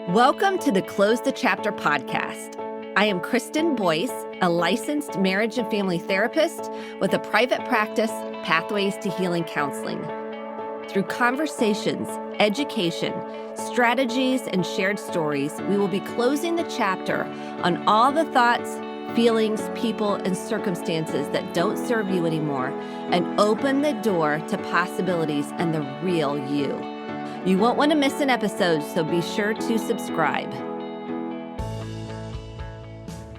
Welcome to the Close the Chapter podcast. I am Kristen Boyce, a licensed marriage and family therapist with a private practice, Pathways to Healing Counseling. Through conversations, education, strategies, and shared stories, we will be closing the chapter on all the thoughts, feelings, people, and circumstances that don't serve you anymore and open the door to possibilities and the real you. You won't want to miss an episode, so be sure to subscribe.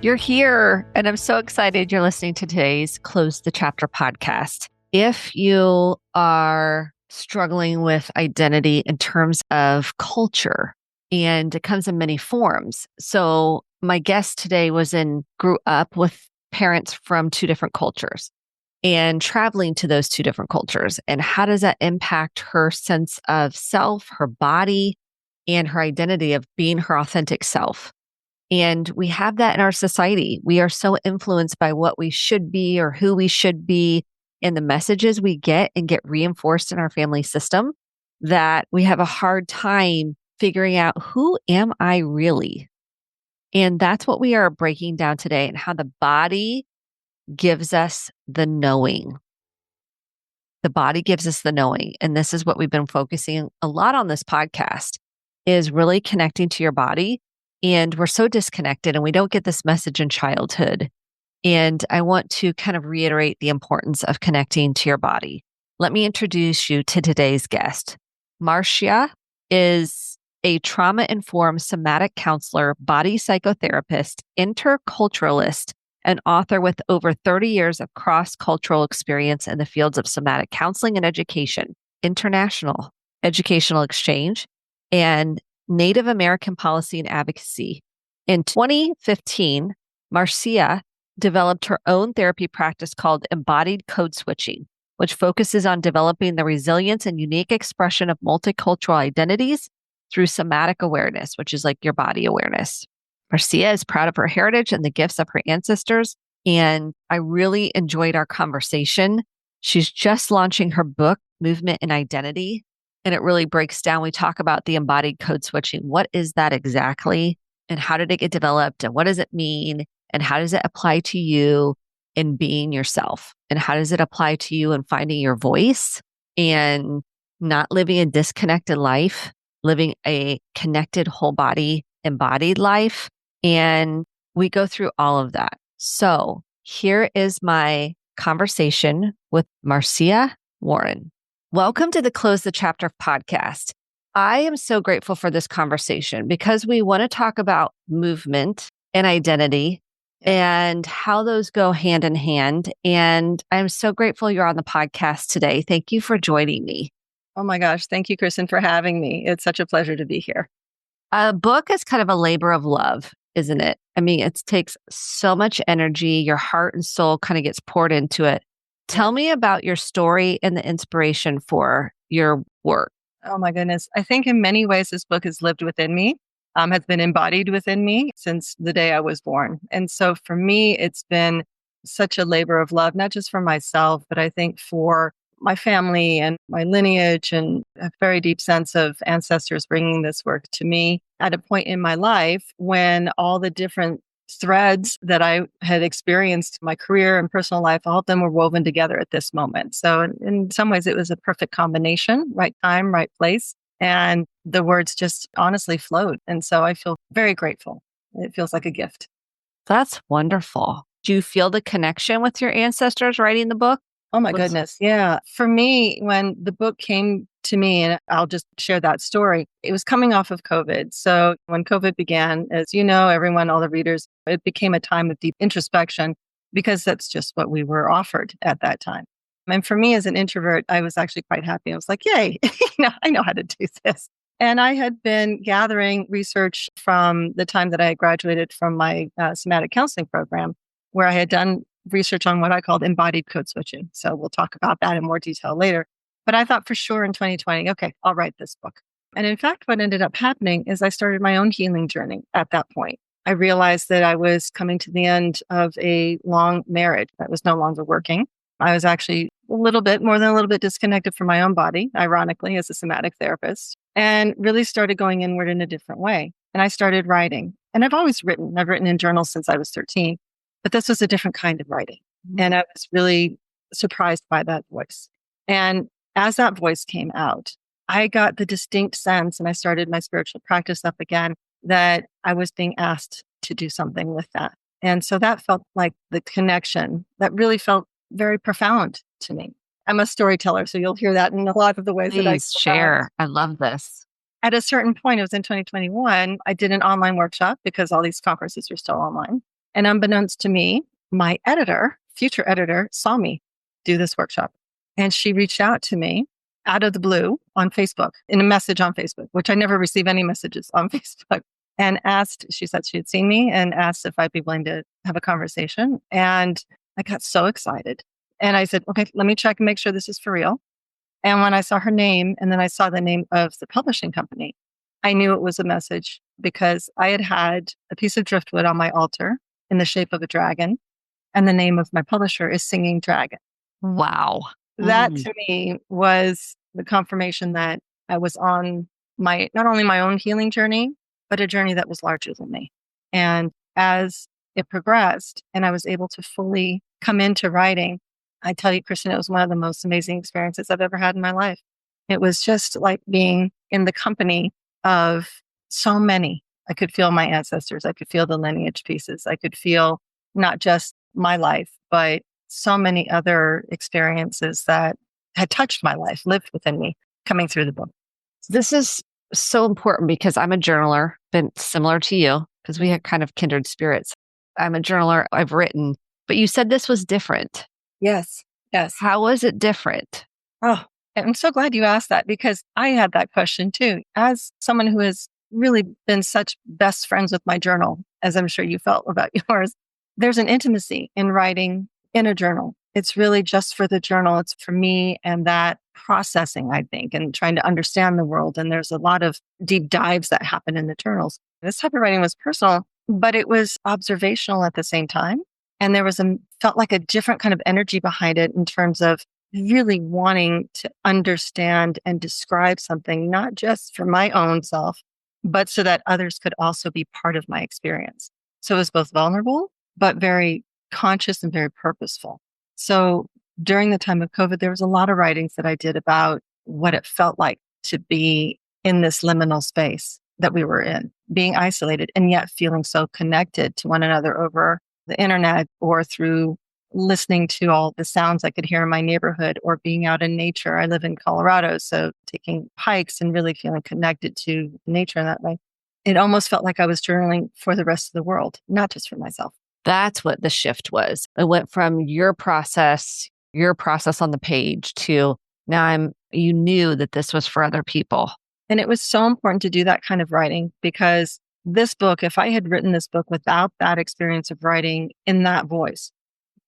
You're here, and I'm so excited you're listening to today's Close the Chapter podcast. If you are struggling with identity in terms of culture, and it comes in many forms. So my guest today grew up with parents from two different cultures and traveling to those two different cultures. And how does that impact her sense of self, her body, and her identity of being her authentic self? And we have that in our society. We are so influenced by what we should be or who we should be and the messages we get and get reinforced in our family system that we have a hard time figuring out, who am I really? And that's what we are breaking down today, and how the body gives us the knowing. The body gives us the knowing. And this is what we've been focusing a lot on this podcast, is really connecting to your body. And we're so disconnected and we don't get this message in childhood. And I want to kind of reiterate the importance of connecting to your body. Let me introduce you to today's guest. Marcia is a trauma-informed somatic counselor, body psychotherapist, interculturalist, an author with over 30 years of cross-cultural experience in the fields of somatic counseling and education, international educational exchange, and Native American policy and advocacy. In 2015, Marcia developed her own therapy practice called Embodied Code Switching, which focuses on developing the resilience and unique expression of multicultural identities through somatic awareness, which is like your body awareness. Marcia is proud of her heritage and the gifts of her ancestors, and I really enjoyed our conversation. She's just launching her book, Movement and Identity, and it really breaks down. We talk about the embodied code switching. What is that exactly? And how did it get developed? And what does it mean? And how does it apply to you in being yourself? And how does it apply to you in finding your voice and not living a disconnected life, living a connected whole body, embodied life? And we go through all of that. So here is my conversation with Marcia Warren. Welcome to the Close the Chapter podcast. I am so grateful for this conversation because we want to talk about movement and identity and how those go hand in hand. And I'm so grateful you're on the podcast today. Thank you for joining me. Oh my gosh. Thank you, Kristen, for having me. It's such a pleasure to be here. A book is kind of a labor of love, isn't it? I mean, it takes so much energy. Your heart and soul kind of gets poured into it. Tell me about your story and the inspiration for your work. Oh my goodness. I think in many ways, this book has lived within me, has been embodied within me since the day I was born. And so for me, it's been such a labor of love, not just for myself, but I think for my family and my lineage, and a very deep sense of ancestors bringing this work to me at a point in my life when all the different threads that I had experienced in my career and personal life, all of them were woven together at this moment. So in some ways, it was a perfect combination, right time, right place. And the words just honestly flowed. And so I feel very grateful. It feels like a gift. That's wonderful. Do you feel the connection with your ancestors writing the book? Oh my goodness. Yeah. For me, when the book came to me, and I'll just share that story, it was coming off of COVID. So when COVID began, as you know, everyone, all the readers, it became a time of deep introspection because that's just what we were offered at that time. And for me as an introvert, I was actually quite happy. I was like, yay, I know how to do this. And I had been gathering research from the time that I had graduated from my somatic counseling program, where I had done research on what I called embodied code switching. So we'll talk about that in more detail later. But I thought for sure in 2020, okay, I'll write this book. And in fact, what ended up happening is I started my own healing journey at that point. I realized that I was coming to the end of a long marriage that was no longer working. I was actually more than a little bit disconnected from my own body, ironically, as a somatic therapist. and really started going inward in a different way. And I started writing. And I've always written. I've written in journals since I was 13, but this was a different kind of writing. And I was really surprised by that voice. And as that voice came out, I got the distinct sense, and I started my spiritual practice up again, that I was being asked to do something with that. And so that felt like the connection that really felt very profound to me. I'm a storyteller, so you'll hear that in a lot of the ways that I Please share. I love this. at a certain point, it was in 2021, I did an online workshop because all these conferences are still online. And unbeknownst to me, my editor, future editor, saw me do this workshop. And she reached out to me out of the blue on Facebook, in a message on Facebook, which I never receive any messages on Facebook, and asked, she said she had seen me and asked if I'd be willing to have a conversation. And I got so excited. And I said, okay, let me check and make sure this is for real. And when I saw her name and then I saw the name of the publishing company, I knew it was a message because I had had a piece of driftwood on my altar in the shape of a dragon. And the name of my publisher is Singing Dragon. Wow. That to me was the confirmation that I was on my, not only my own healing journey, but a journey that was larger than me. And as it progressed and I was able to fully come into writing, I tell you, Kristen, it was one of the most amazing experiences I've ever had in my life. It was just like being in the company of so many. I could feel my ancestors. I could feel the lineage pieces. I could feel not just my life, but so many other experiences that had touched my life, lived within me, coming through the book. This is so important because I'm a journaler, been similar to you because we had kind of kindred spirits. I'm a journaler. I've written, but you said this was different. Yes. Yes. How was it different? Oh, I'm so glad you asked that because I had that question too. As someone who has really been such best friends with my journal, as I'm sure you felt about yours, there's an intimacy in writing in a journal. It's really just for the journal. It's for me and that processing, I think, and trying to understand the world. And there's a lot of deep dives that happen in the journals. This type of writing was personal, but it was observational at the same time. And there was felt like a different kind of energy behind it in terms of really wanting to understand and describe something, not just for my own self, but so that others could also be part of my experience. So it was both vulnerable, but very conscious and very purposeful. So during the time of COVID, there was a lot of writings that I did about what it felt like to be in this liminal space that we were in, being isolated and yet feeling so connected to one another over the internet or through listening to all the sounds I could hear in my neighborhood or being out in nature. I live in Colorado, so taking hikes and really feeling connected to nature in that way. It almost felt like I was journaling for the rest of the world, not just for myself. That's what the shift was. It went from your process on the page to now you knew that this was for other people. And it was so important to do that kind of writing because this book, if I had written this book without that experience of writing in that voice,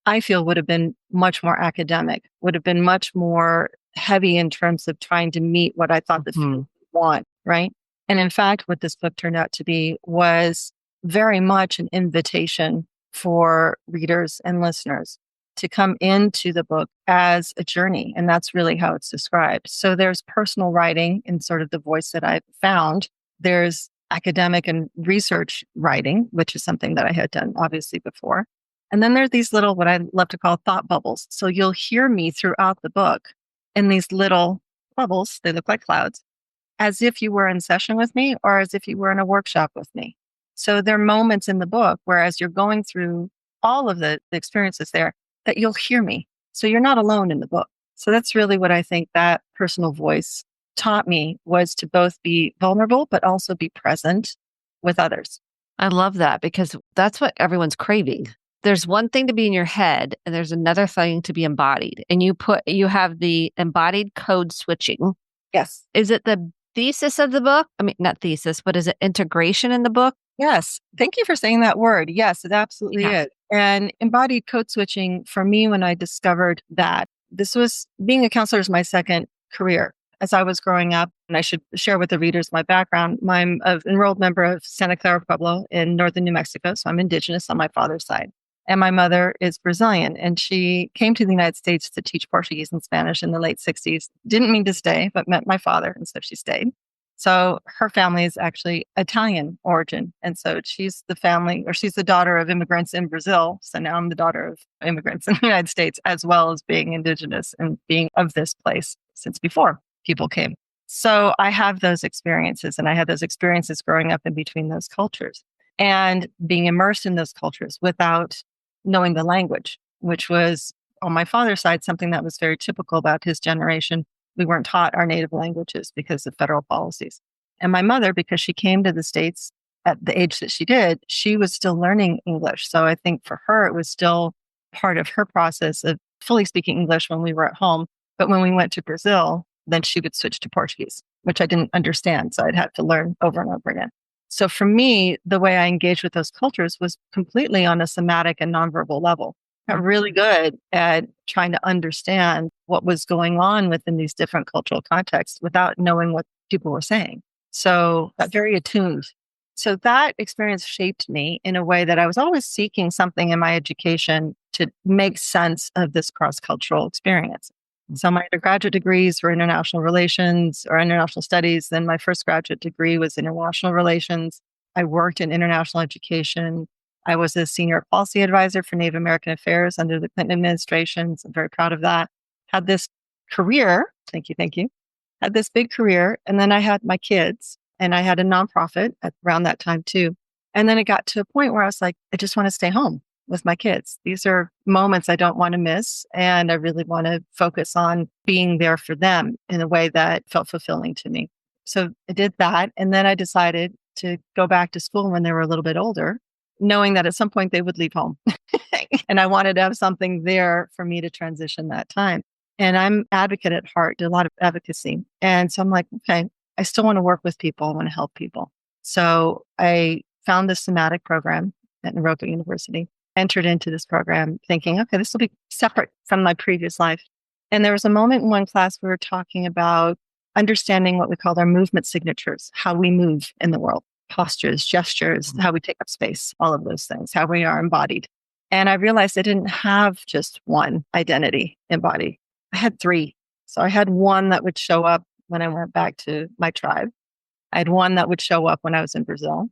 I feel would have been much more academic, would have been much more heavy in terms of trying to meet what I thought the field would want, right? And in fact, what this book turned out to be was very much an invitation for readers and listeners to come into the book as a journey. And that's really how it's described. So there's personal writing in sort of the voice that I've found. There's academic and research writing, which is something that I had done obviously before. And then there's these little, what I love to call thought bubbles. So you'll hear me throughout the book in these little bubbles. They look like clouds, as if you were in session with me or as if you were in a workshop with me. So there are moments in the book where as you're going through all of the experiences there, that you'll hear me. So you're not alone in the book. So that's really what I think that personal voice taught me, was to both be vulnerable, but also be present with others. I love that because that's what everyone's craving. There's one thing to be in your head and there's another thing to be embodied. And you have the embodied code switching. Yes. Is it the thesis of the book? I mean, not thesis, but is it integration in the book? Yes. Thank you for saying that word. Yes, it absolutely is. And embodied code switching for me, when I discovered that this was being a counselor is my second career. As I was growing up, and I should share with the readers my background, I'm an enrolled member of Santa Clara Pueblo in northern New Mexico. So I'm indigenous on my father's side. And my mother is Brazilian, and she came to the United States to teach Portuguese and Spanish in the late 60s. Didn't mean to stay, but met my father, and so she stayed. So her family is actually Italian origin. And so she's the daughter of immigrants in Brazil. So now I'm the daughter of immigrants in the United States, as well as being indigenous and being of this place since before people came. So I have those experiences, and I had those experiences growing up in between those cultures and being immersed in those cultures without knowing the language, which was on my father's side, something that was very typical about his generation. We weren't taught our native languages because of federal policies. And my mother, because she came to the States at the age that she did, she was still learning English. So I think for her, it was still part of her process of fully speaking English when we were at home. But when we went to Brazil, then she would switch to Portuguese, which I didn't understand. So I'd have to learn over and over again. So for me, the way I engaged with those cultures was completely on a somatic and nonverbal level. Got really good at trying to understand what was going on within these different cultural contexts without knowing what people were saying. So got very attuned. So that experience shaped me in a way that I was always seeking something in my education to make sense of this cross-cultural experience. So my undergraduate degrees were international relations or international studies. Then my first graduate degree was international relations. I worked in international education. I was a senior policy advisor for Native American Affairs under the Clinton administration. So I'm very proud of that. Had this career. Thank you. Had this big career. And then I had my kids and I had a nonprofit around that time too. And then it got to a point where I was like, I just want to stay home with my kids. These are moments I don't want to miss. And I really want to focus on being there for them in a way that felt fulfilling to me. So I did that. And then I decided to go back to school when they were a little bit older, knowing that at some point they would leave home. And I wanted to have something there for me to transition that time. And I'm advocate at heart, did a lot of advocacy. And so I'm like, okay, I still want to work with people. I want to help people. So I found this somatic program at Naroka University, entered into this program thinking, okay, this will be separate from my previous life. And there was a moment in one class we were talking about understanding what we called our movement signatures, how we move in the world, postures, gestures, how we take up space, all of those things, how we are embodied. And I realized I didn't have just one identity embodied. I had three. So I had one that would show up when I went back to my tribe. I had one that would show up when I was in Brazil.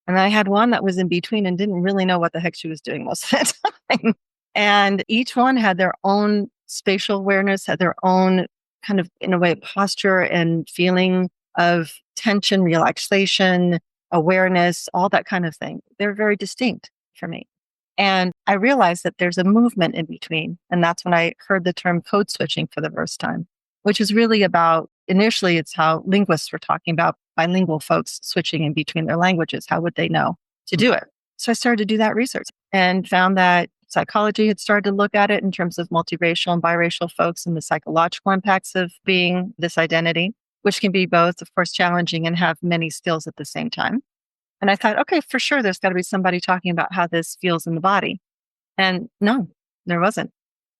And I had one that was in between and didn't really know what the heck she was doing most of the time. And each one had their own spatial awareness, had their own kind of, in a way, posture and feeling of tension, relaxation, awareness, all that kind of thing. They're very distinct for me. And I realized that there's a movement in between. And that's when I heard the term code switching for the first time, which is really about, initially, it's how linguists were talking about bilingual folks switching in between their languages. How would they know to do it? So I started to do that research and found that psychology had started to look at it in terms of multiracial and biracial folks and the psychological impacts of being this identity, which can be both, of course, challenging and have many skills at the same time. And I thought, okay, for sure, there's got to be somebody talking about how this feels in the body. And no, there wasn't.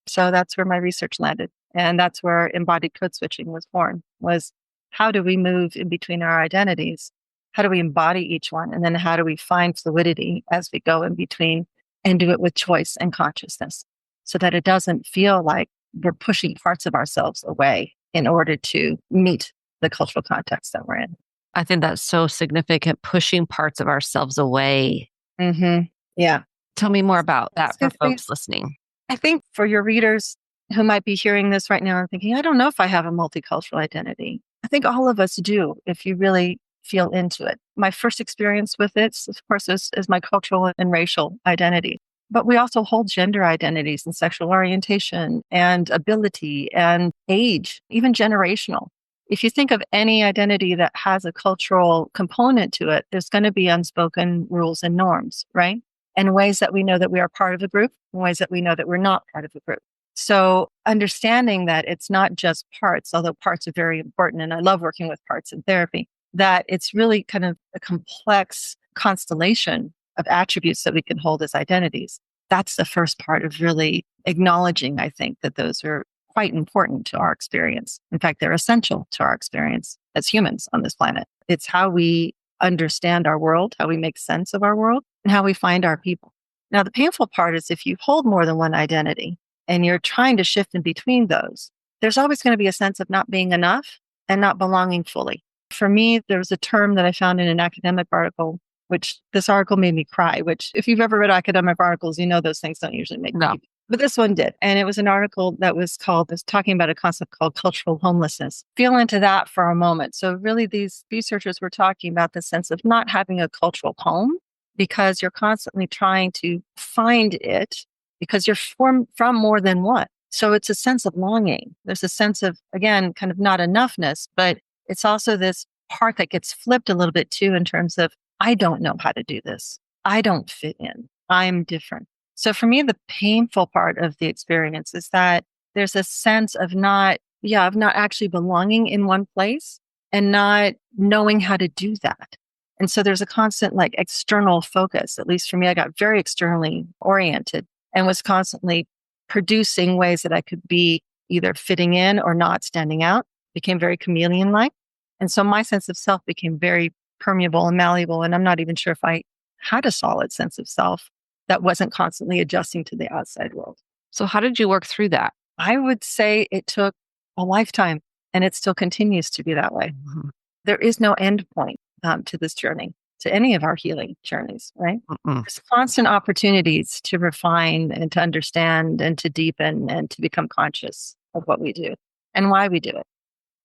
So that's where my research landed. And that's where embodied code switching was born, was how do we move in between our identities? How do we embody each one? And then how do we find fluidity as we go in between and do it with choice and consciousness so that it doesn't feel like we're pushing parts of ourselves away in order to meet the cultural context that we're in. I think that's so significant, pushing parts of ourselves away. Mm-hmm. Yeah. Tell me more about that for folks listening. I think for your readers who might be hearing this right now and thinking, I don't know if I have a multicultural identity. I think all of us do if you really feel into it. My first experience with it, of course, is my cultural and racial identity. But we also hold gender identities and sexual orientation and ability and age, even generational. If you think of any identity that has a cultural component to it, there's going to be unspoken rules and norms, right? And ways that we know that we are part of a group, and ways that we know that we're not part of a group. So understanding that it's not just parts, although parts are very important, and I love working with parts in therapy, that it's really kind of a complex constellation of attributes that we can hold as identities. That's the first part of really acknowledging, I think, that those are quite important to our experience. In fact, they're essential to our experience as humans on this planet. It's how we understand our world, how we make sense of our world, and how we find our people. Now, the painful part is if you hold more than one identity and you're trying to shift in between those, there's always going to be a sense of not being enough and not belonging fully. For me, there was a term that I found in an academic article, which this article made me cry, which if you've ever read academic articles, you know those things don't usually make No. you. But this one did. And it was an article that was talking about a concept called cultural homelessness. Feel into that for a moment. So really these researchers were talking about the sense of not having a cultural home because you're constantly trying to find it because you're from more than one. So it's a sense of longing. There's a sense of, again, kind of not enoughness, but it's also this part that gets flipped a little bit too in terms of, I don't know how to do this. I don't fit in. I'm different. So for me, the painful part of the experience is that there's a sense of not actually belonging in one place and not knowing how to do that. And so there's a constant like external focus. At least for me, I got very externally oriented and was constantly producing ways that I could be either fitting in or not standing out, became very chameleon-like. And so my sense of self became very permeable and malleable. And I'm not even sure if I had a solid sense of self that wasn't constantly adjusting to the outside world. So how did you work through that? I would say it took a lifetime and it still continues to be that way. Mm-hmm. There is no end point to this journey, to any of our healing journeys, right? Mm-mm. There's constant opportunities to refine and to understand and to deepen and to become conscious of what we do and why we do it.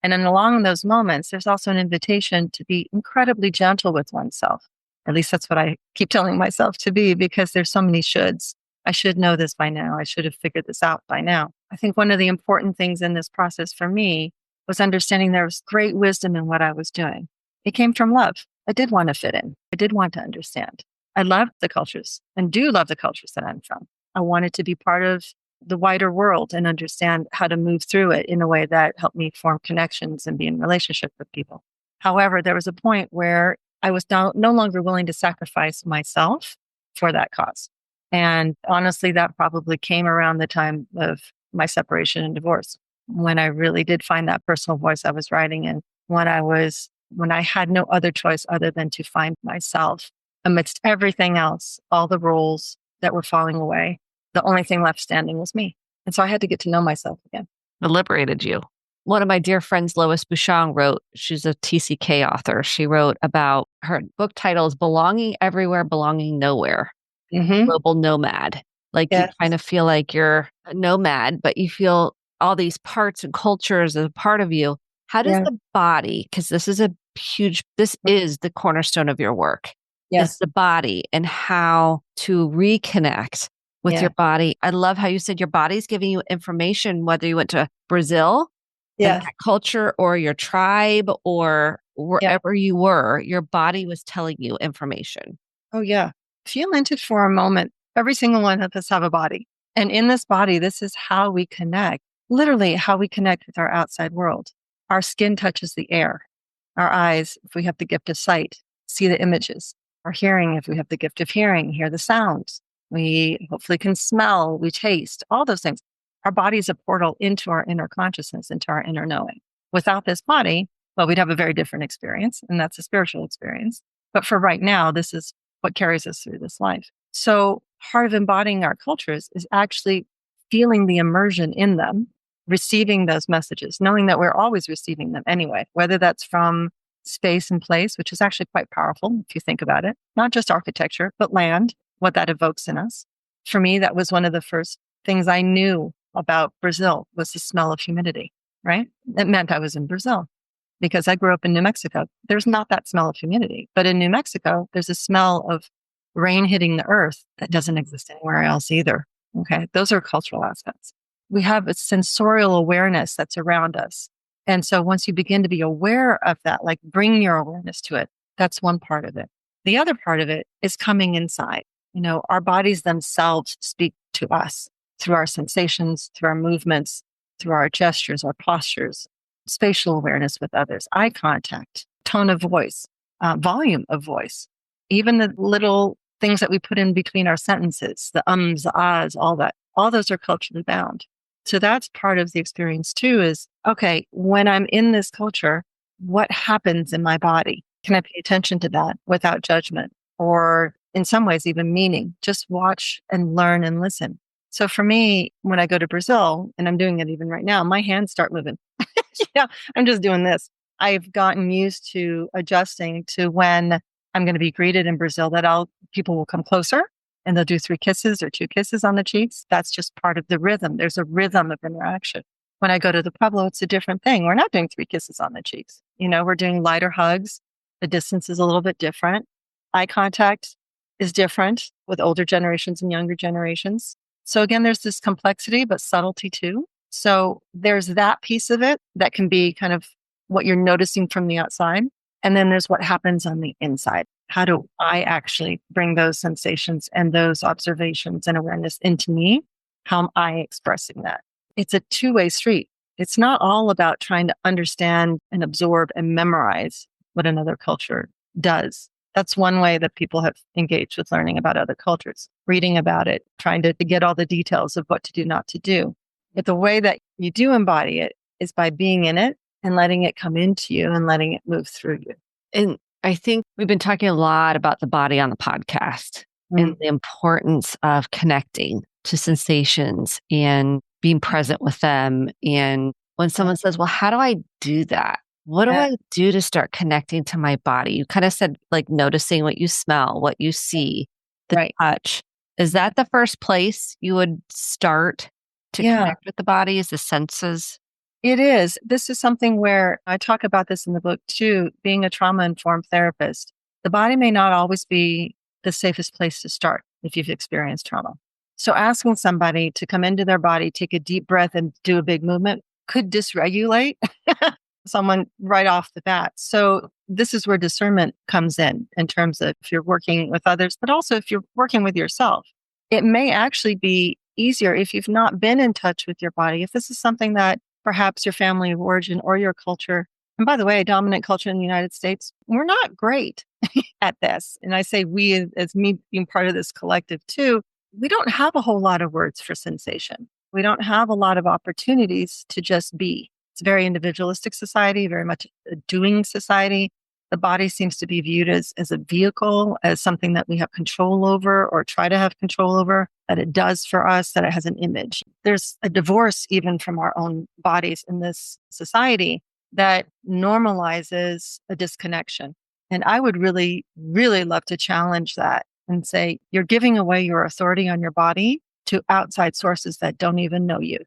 And then along those moments, there's also an invitation to be incredibly gentle with oneself. At least that's what I keep telling myself to be because there's so many shoulds. I should know this by now. I should have figured this out by now. I think one of the important things in this process for me was understanding there was great wisdom in what I was doing. It came from love. I did want to fit in. I did want to understand. I loved the cultures and do love the cultures that I'm from. I wanted to be part of the wider world and understand how to move through it in a way that helped me form connections and be in relationship with people. However, there was a point where I was no longer willing to sacrifice myself for that cause. And honestly, that probably came around the time of my separation and divorce, when I really did find that personal voice I was writing in, when I had no other choice other than to find myself amidst everything else, all the roles that were falling away. The only thing left standing was me. And so I had to get to know myself again. It liberated you. One of my dear friends, Lois Bouchon, wrote, she's a TCK author. She wrote about her book title is Belonging Everywhere, Belonging Nowhere, Global Nomad. Like you kind of feel like you're a nomad, but you feel all these parts and cultures as a part of you. How does the body, because this is the cornerstone of your work, is the body and how to reconnect with your body. I love how you said your body's giving you information, whether you went to Brazil and that culture or your tribe or wherever you were, your body was telling you information. Oh, yeah. Feel into it for a moment. Every single one of us have a body. And in this body, this is how we connect, literally how we connect with our outside world. Our skin touches the air. Our eyes, if we have the gift of sight, see the images. Our hearing, if we have the gift of hearing, hear the sounds. We hopefully can smell, we taste, all those things. Our body is a portal into our inner consciousness, into our inner knowing. Without this body, well, we'd have a very different experience, and that's a spiritual experience. But for right now, this is what carries us through this life. So part of embodying our cultures is actually feeling the immersion in them, receiving those messages, knowing that we're always receiving them anyway, whether that's from space and place, which is actually quite powerful if you think about it, not just architecture, but land, what that evokes in us. For me, that was one of the first things I knew about Brazil was the smell of humidity, right? It meant I was in Brazil because I grew up in New Mexico. There's not that smell of humidity, but in New Mexico, there's a smell of rain hitting the earth that doesn't exist anywhere else either. Okay. Those are cultural aspects. We have a sensorial awareness that's around us. And so once you begin to be aware of that, like bring your awareness to it, that's one part of it. The other part of it is coming inside. You know, our bodies themselves speak to us through our sensations, through our movements, through our gestures, our postures, spatial awareness with others, eye contact, tone of voice, volume of voice, even the little things that we put in between our sentences, the ums, the ahs, all that, all those are culturally bound. So that's part of the experience too is, okay, when I'm in this culture, what happens in my body? Can I pay attention to that without judgment? Or in some ways, even meaning, just watch and learn and listen. So for me, when I go to Brazil, and I'm doing it even right now, my hands start moving. I'm just doing this. I've gotten used to adjusting to when I'm going to be greeted in Brazil that people will come closer and they'll do 3 kisses or 2 kisses on the cheeks. That's just part of the rhythm. There's a rhythm of interaction. When I go to the Pueblo, it's a different thing. We're not doing 3 kisses on the cheeks. We're doing lighter hugs. The distance is a little bit different. Eye contact is different with older generations and younger generations. So again, there's this complexity, but subtlety too. So there's that piece of it that can be kind of what you're noticing from the outside. And then there's what happens on the inside. How do I actually bring those sensations and those observations and awareness into me? How am I expressing that? It's a two-way street. It's not all about trying to understand and absorb and memorize what another culture does. That's one way that people have engaged with learning about other cultures, reading about it, trying to get all the details of what to do, not to do. But the way that you do embody it is by being in it and letting it come into you and letting it move through you. And I think we've been talking a lot about the body on the podcast and the importance of connecting to sensations and being present with them. And when someone says, well, how do I do that? What do I do to start connecting to my body? You kind of said like noticing what you smell, what you see, the touch. Is that the first place you would start to connect with the body? Is the senses? It is. This is something where I talk about this in the book too, being a trauma-informed therapist. The body may not always be the safest place to start if you've experienced trauma. So asking somebody to come into their body, take a deep breath and do a big movement could dysregulate someone right off the bat. So this is where discernment comes in terms of if you're working with others, but also if you're working with yourself. It may actually be easier if you've not been in touch with your body. If this is something that perhaps your family of origin or your culture, and by the way, dominant culture in the United States, we're not great at this. And I say we as me being part of this collective too, we don't have a whole lot of words for sensation. We don't have a lot of opportunities to just be. It's a very individualistic society, very much a doing society. The body seems to be viewed as a vehicle, as something that we have control over or try to have control over, that it does for us, that it has an image. There's a divorce even from our own bodies in this society that normalizes a disconnection. And I would really, really love to challenge that and say, you're giving away your authority on your body to outside sources that don't even know you,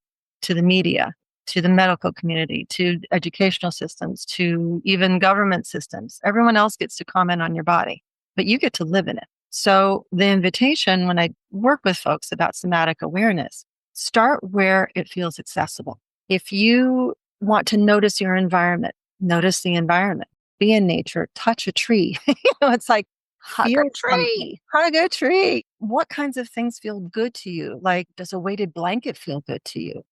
to the media, to the medical community, to educational systems, to even government systems. Everyone else gets to comment on your body, but you get to live in it. So the invitation when I work with folks about somatic awareness, start where it feels accessible. If you want to notice your environment, notice the environment, be in nature, touch a tree. It's like, Hug a tree. Hug a tree. What kinds of things feel good to you? Like, does a weighted blanket feel good to you?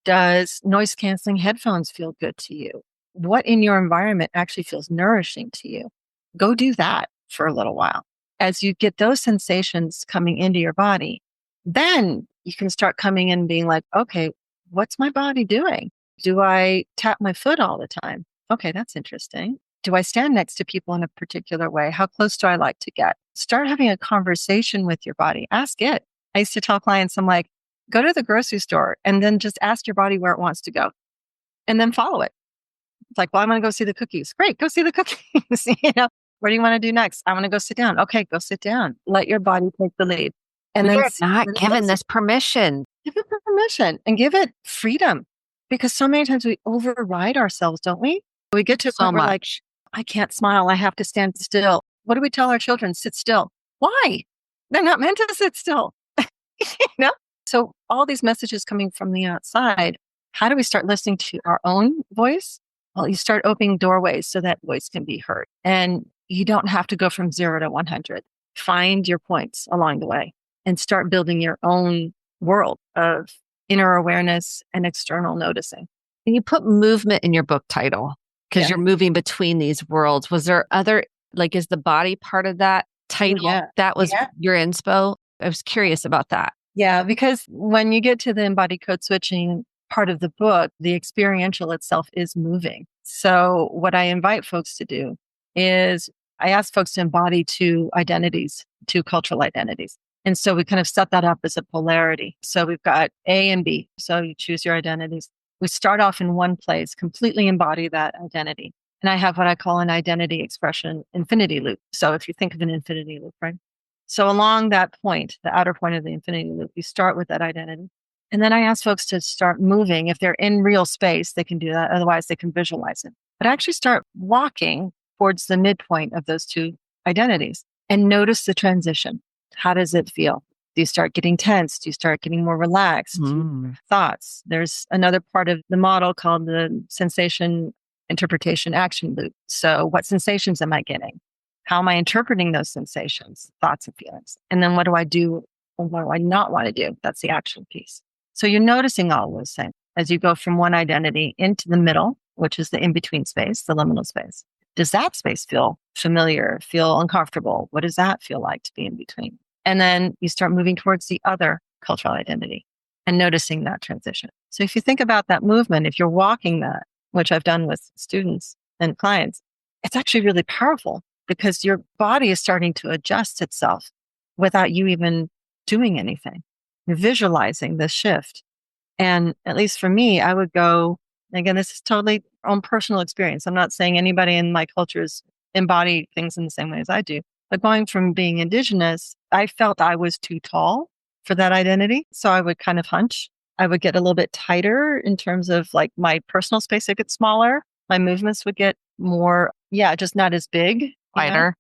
Does noise canceling headphones feel good to you? What in your environment actually feels nourishing to you? Go do that for a little while. As you get those sensations coming into your body, then you can start coming in and being like, okay, what's my body doing? Do I tap my foot all the time? Okay, that's interesting. Do I stand next to people in a particular way? How close do I like to get? Start having a conversation with your body. Ask it. I used to tell clients, I'm like, go to the grocery store and then just ask your body where it wants to go and then follow it. It's like, well, I'm going to go see the cookies. Great. Go see the cookies. What do you want to do next? I want to go sit down. Okay, go sit down. Let your body take the lead. And We then are not given this permission. give it permission and give it freedom, because so many times we override ourselves, don't we? We get to a So point where like, much. I can't smile. I have to stand still. What do we tell our children? Sit still. Why? They're not meant to sit still. you know? So all these messages coming from the outside, how do we start listening to our own voice? Well, you start opening doorways so that voice can be heard. And you don't have to go from 0 to 100. Find your points along the way and start building your own world of inner awareness and external noticing. And you put movement in your book title because you're moving between these worlds. Was there other, like, is the body part of that title? Yeah. That was your inspo? I was curious about that. Yeah, because when you get to the embodied code switching part of the book, the experiential itself is moving. So what I invite folks to do is I ask folks to embody 2 identities, 2 cultural identities. And so we kind of set that up as a polarity. So we've got A and B. So you choose your identities. We start off in one place, completely embody that identity. And I have what I call an identity expression infinity loop. So if you think of an infinity loop, right? So along that point, the outer point of the infinity loop, you start with that identity. And then I ask folks to start moving. If they're in real space, they can do that. Otherwise, they can visualize it. But actually start walking towards the midpoint of those two identities and notice the transition. How does it feel? Do you start getting tense? Do you start getting more relaxed? Thoughts? There's another part of the model called the sensation, interpretation, action loop. So what sensations am I getting? How am I interpreting those sensations, thoughts and feelings? And then what do I do or what do I not want to do? That's the action piece. So you're noticing all those things as you go from one identity into the middle, which is the in-between space, the liminal space. Does that space feel familiar, feel uncomfortable? What does that feel like to be in between? And then you start moving towards the other cultural identity and noticing that transition. So if you think about that movement, if you're walking that, which I've done with students and clients, it's actually really powerful because your body is starting to adjust itself without you even doing anything. You're visualizing the shift. And at least for me, I would go, again, this is totally own personal experience. I'm not saying anybody in my cultures embody things in the same way as I do. But going from being indigenous, I felt I was too tall for that identity. So I would kind of hunch. I would get a little bit tighter in terms of like my personal space would get smaller. My movements would get more, just not as big. Quieter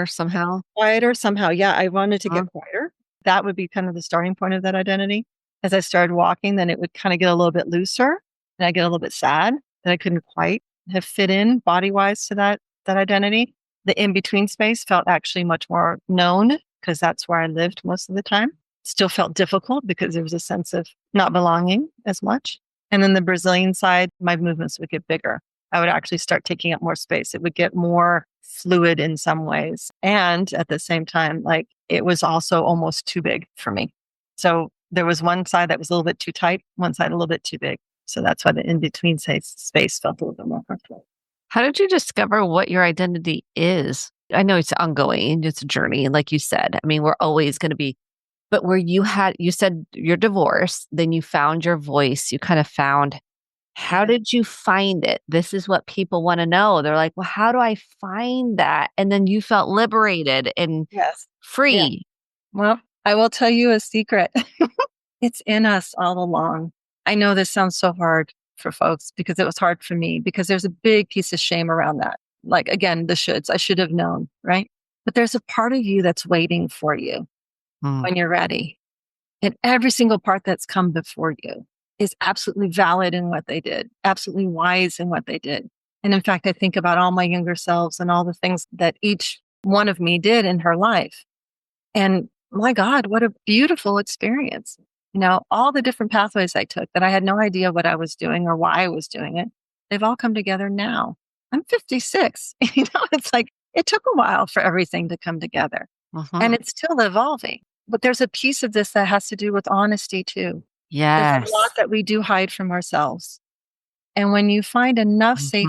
somehow. Quieter somehow. Yeah, I wanted to get quieter. That would be kind of the starting point of that identity. As I started walking, then it would kind of get a little bit looser and I get a little bit sad that I couldn't quite have fit in body-wise to that identity. The in-between space felt actually much more known because that's where I lived most of the time. Still felt difficult because there was a sense of not belonging as much. And then the Brazilian side, my movements would get bigger. I would actually start taking up more space. It would get more fluid in some ways. And at the same time, like it was also almost too big for me. So there was one side that was a little bit too tight, one side a little bit too big. So that's why the in-between space felt a little bit more comfortable. How did you discover what your identity is? I know it's ongoing, it's a journey. Like you said, I mean, we're always going to be, but where you said you're divorced, then you found your voice, you kind of found, how did you find it? This is what people want to know. They're like, well, how do I find that? And then you felt liberated and free. Yeah. Well, I will tell you a secret. It's in us all along. I know this sounds so hard for folks because it was hard for me because there's a big piece of shame around that. Like, again, the shoulds, I should have known, right? But there's a part of you that's waiting for you when you're ready. And every single part that's come before you is absolutely valid in what they did, absolutely wise in what they did. And in fact, I think about all my younger selves and all the things that each one of me did in her life. And my God, what a beautiful experience. You know, all the different pathways I took that I had no idea what I was doing or why I was doing it, they've all come together now. I'm 56. You know, it's like it took a while for everything to come together and it's still evolving. But there's a piece of this that has to do with honesty too. Yes. There's a lot that we do hide from ourselves. And when you find enough safety,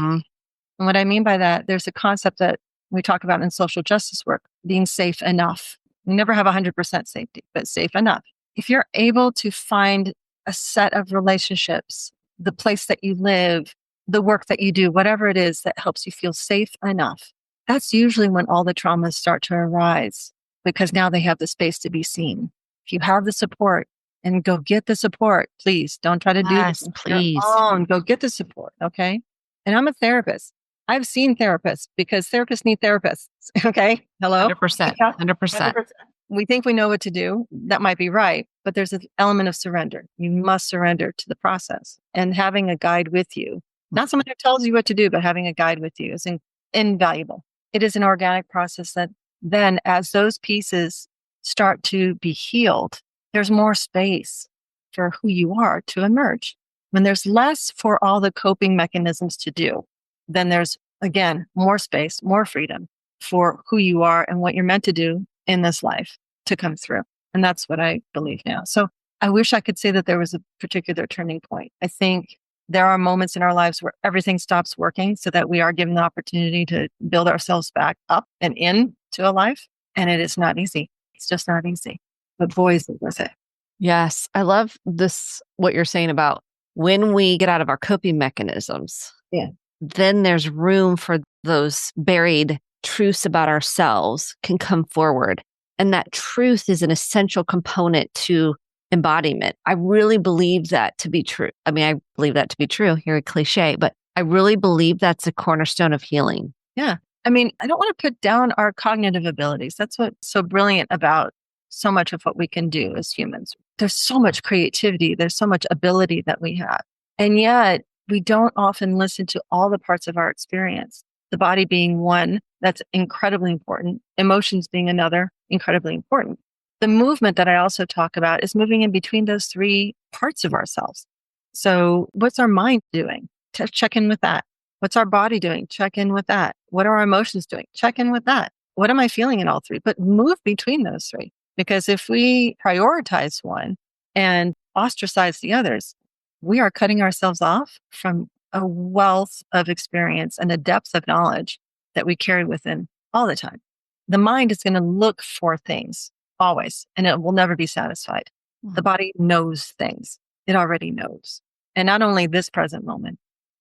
and what I mean by that, there's a concept that we talk about in social justice work, being safe enough. You never have 100% safety, but safe enough. If you're able to find a set of relationships, the place that you live, the work that you do, whatever it is that helps you feel safe enough, that's usually when all the traumas start to arise because now they have the space to be seen. If you have the support and go get the support, please don't try to do this on your own. Go get the support. Okay. And I'm a therapist. I've seen therapists because therapists need therapists. Okay. Hello. 100%. 100%. We think we know what to do. That might be right, but there's an element of surrender. You must surrender to the process and having a guide with you, not someone who tells you what to do, but having a guide with you is invaluable. It is an organic process that then as those pieces start to be healed, there's more space for who you are to emerge. When there's less for all the coping mechanisms to do, then there's, again, more space, more freedom for who you are and what you're meant to do in this life to come through. And that's what I believe now. So I wish I could say that there was a particular turning point. I think there are moments in our lives where everything stops working so that we are given the opportunity to build ourselves back up and into a life. And it is not easy. It's just not easy. But boy, is it worth it. Yes. I love this, what you're saying about when we get out of our coping mechanisms. Yeah. then there's room for those buried truths about ourselves can come forward. And that truth is an essential component to embodiment. I really believe that to be true. I mean, I believe that to be true, here a cliche, but I really believe that's a cornerstone of healing. Yeah. I mean, I don't want to put down our cognitive abilities. That's what's so brilliant about so much of what we can do as humans. There's so much creativity. There's so much ability that we have. And yet we don't often listen to all the parts of our experience. The body being one, that's incredibly important. Emotions being another, incredibly important. The movement that I also talk about is moving in between those three parts of ourselves. So what's our mind doing? Check in with that. What's our body doing? Check in with that. What are our emotions doing? Check in with that. What am I feeling in all three? But move between those three. Because if we prioritize one and ostracize the others, we are cutting ourselves off from a wealth of experience and a depth of knowledge that we carry within all the time. The mind is going to look for things always, and it will never be satisfied. The body knows things. It already knows. And not only this present moment,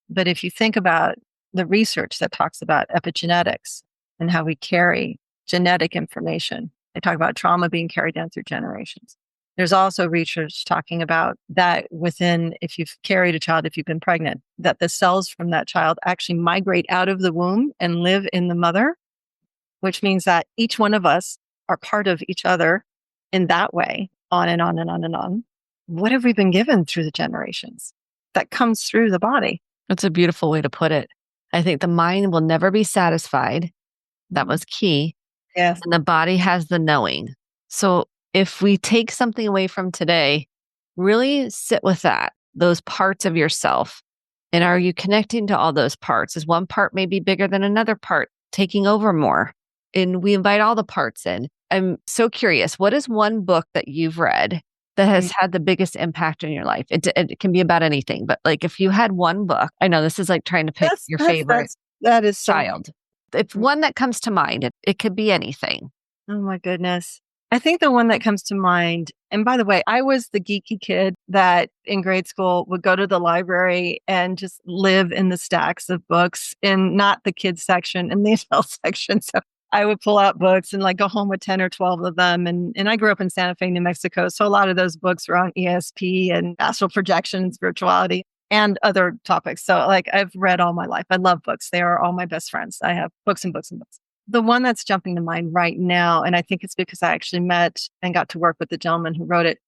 but if you think about the research that talks about epigenetics and how we carry genetic information, they talk about trauma being carried down through generations. There's also research talking about that within, if you've carried a child, if you've been pregnant, that the cells from that child actually migrate out of the womb and live in the mother, which means that each one of us are part of each other in that way, on and on and on and on. What have we been given through the generations that comes through the body? That's a beautiful way to put it. I think the mind will never be satisfied. That was key. Yes. And the body has the knowing. So if we take something away from today, really sit with that, those parts of yourself. And are you connecting to all those parts? Is one part maybe bigger than another part, taking over more? And we invite all the parts in. I'm so curious. What is one book that you've read that has had the biggest impact in your life? It can be about anything, but like if you had one book, I know this is like trying to pick your favorite that is so child. If one that comes to mind, it could be anything. Oh my goodness. I think the one that comes to mind, and by the way, I was the geeky kid that in grade school would go to the library and just live in the stacks of books in not the kids section, in the adult section. So I would pull out books and like go home with 10 or 12 of them. And I grew up in Santa Fe, New Mexico. So a lot of those books were on ESP and astral projection and spirituality and other topics. So like I've read all my life. I love books. They are all my best friends. I have books and books and books. The one that's jumping to mind right now, and I think it's because I actually met and got to work with the gentleman who wrote it.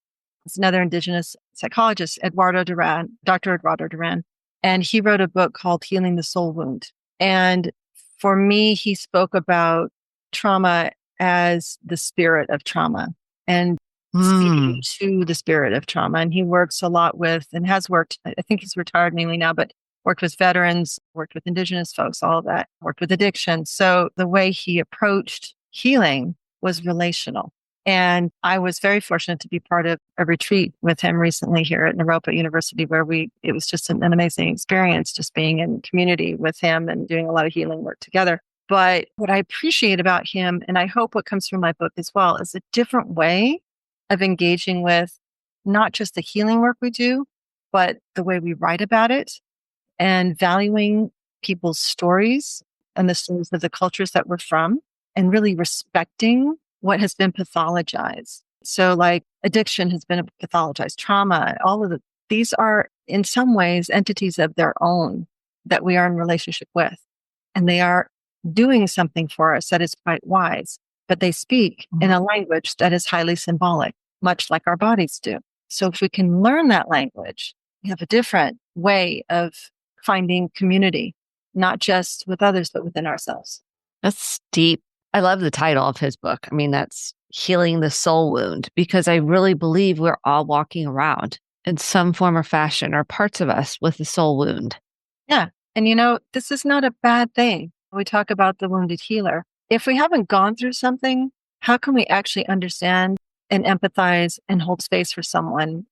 It's another indigenous psychologist, Dr. Eduardo Duran. And he wrote a book called Healing the Soul Wound. And for me, he spoke about trauma as the spirit of trauma and speaking to the spirit of trauma. And he works a lot with, and has worked, I think he's retired mainly now, but worked with veterans, worked with indigenous folks, all of that, worked with addiction. So the way he approached healing was relational. And I was very fortunate to be part of a retreat with him recently here at Naropa University, where it was just an amazing experience just being in community with him and doing a lot of healing work together. But what I appreciate about him, and I hope what comes from my book as well, is a different way of engaging with not just the healing work we do, but the way we write about it and valuing people's stories and the stories of the cultures that we're from and really respecting what has been pathologized. So like addiction has been pathologized, trauma, these are in some ways entities of their own that we are in relationship with. And they are doing something for us that is quite wise, but they speak in a language that is highly symbolic, much like our bodies do. So if we can learn that language, we have a different way of finding community, not just with others, but within ourselves. That's deep. I love the title of his book. I mean, that's Healing the Soul Wound, because I really believe we're all walking around in some form or fashion, or parts of us with the soul wound. Yeah. And this is not a bad thing. We talk about the wounded healer. If we haven't gone through something, how can we actually understand and empathize and hold space for someone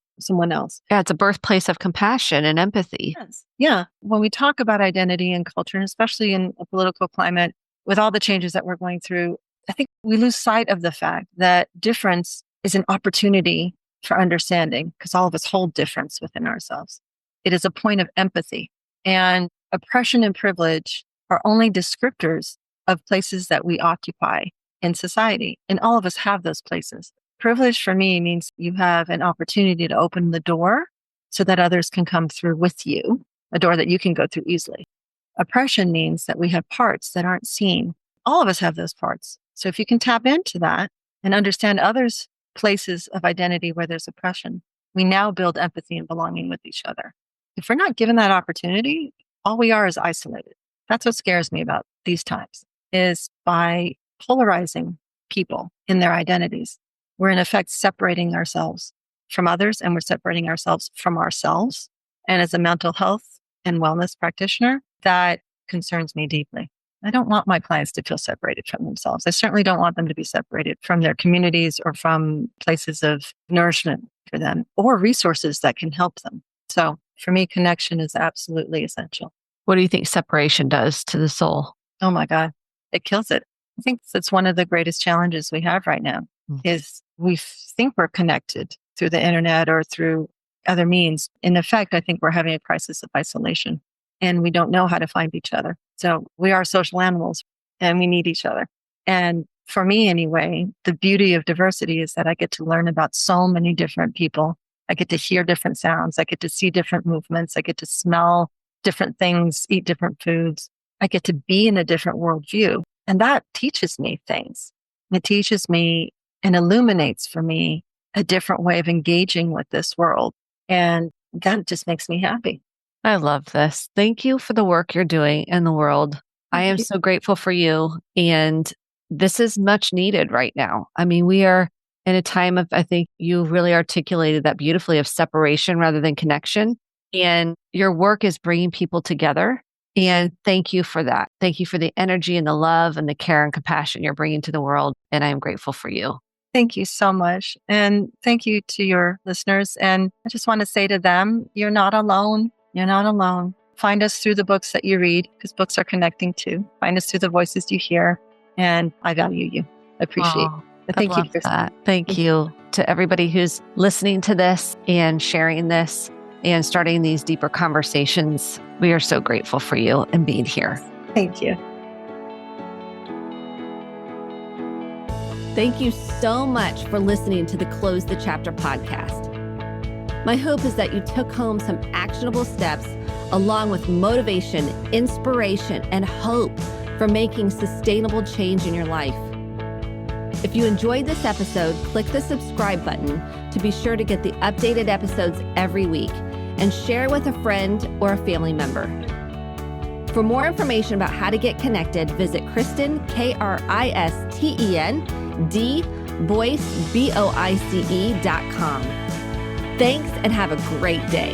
else? Yeah, it's a birthplace of compassion and empathy. Yes. Yeah. When we talk about identity and culture, and especially in a political climate, with all the changes that we're going through, I think we lose sight of the fact that difference is an opportunity for understanding, because all of us hold difference within ourselves. It is a point of empathy. And Oppression and privilege are only descriptors of places that we occupy in society. And all of us have those places. Privilege for me means you have an opportunity to open the door so that others can come through with you, a door that you can go through easily. Oppression means that we have parts that aren't seen. All of us have those parts. So if you can tap into that and understand others' places of identity where there's oppression, we now build empathy and belonging with each other. If we're not given that opportunity, all we are is isolated. That's what scares me about these times, is by polarizing people in their identities, we're in effect separating ourselves from others, and we're separating ourselves from ourselves. And as a mental health and wellness practitioner, that concerns me deeply. I don't want my clients to feel separated from themselves. I certainly don't want them to be separated from their communities or from places of nourishment for them or resources that can help them. So for me, connection is absolutely essential. What do you think separation does to the soul? Oh my God, it kills it. I think that's one of the greatest challenges we have right now is we think we're connected through the internet or through other means. In effect, I think we're having a crisis of isolation and we don't know how to find each other. So we are social animals and we need each other. And for me anyway, the beauty of diversity is that I get to learn about so many different people. I get to hear different sounds. I get to see different movements. I get to smell different things, eat different foods. I get to be in a different worldview. And that teaches me things. It teaches me and illuminates for me a different way of engaging with this world. And that just makes me happy. I love this. Thank you for the work you're doing in the world. I am so grateful for you. And this is much needed right now. I mean, we are in a time of, I think you really articulated that beautifully, of separation rather than connection. And your work is bringing people together. And thank you for that. Thank you for the energy and the love and the care and compassion you're bringing to the world. And I am grateful for you. Thank you so much. And thank you to your listeners. And I just want to say to them, you're not alone. You're not alone. Find us through the books that you read, because books are connecting too. Find us through the voices you hear. And I value you. I appreciate you. Thank you, Kristen. That. Thank you to everybody who's listening to this and sharing this and starting these deeper conversations. We are so grateful for you and being here. Thank you. Thank you so much for listening to the Close the Chapter podcast. My hope is that you took home some actionable steps along with motivation, inspiration, and hope for making sustainable change in your life. If you enjoyed this episode, click the subscribe button to be sure to get the updated episodes every week, and share with a friend or a family member. For more information about how to get connected, visit Kristen, Kristen, Boyce, Boice.com. Thanks and have a great day.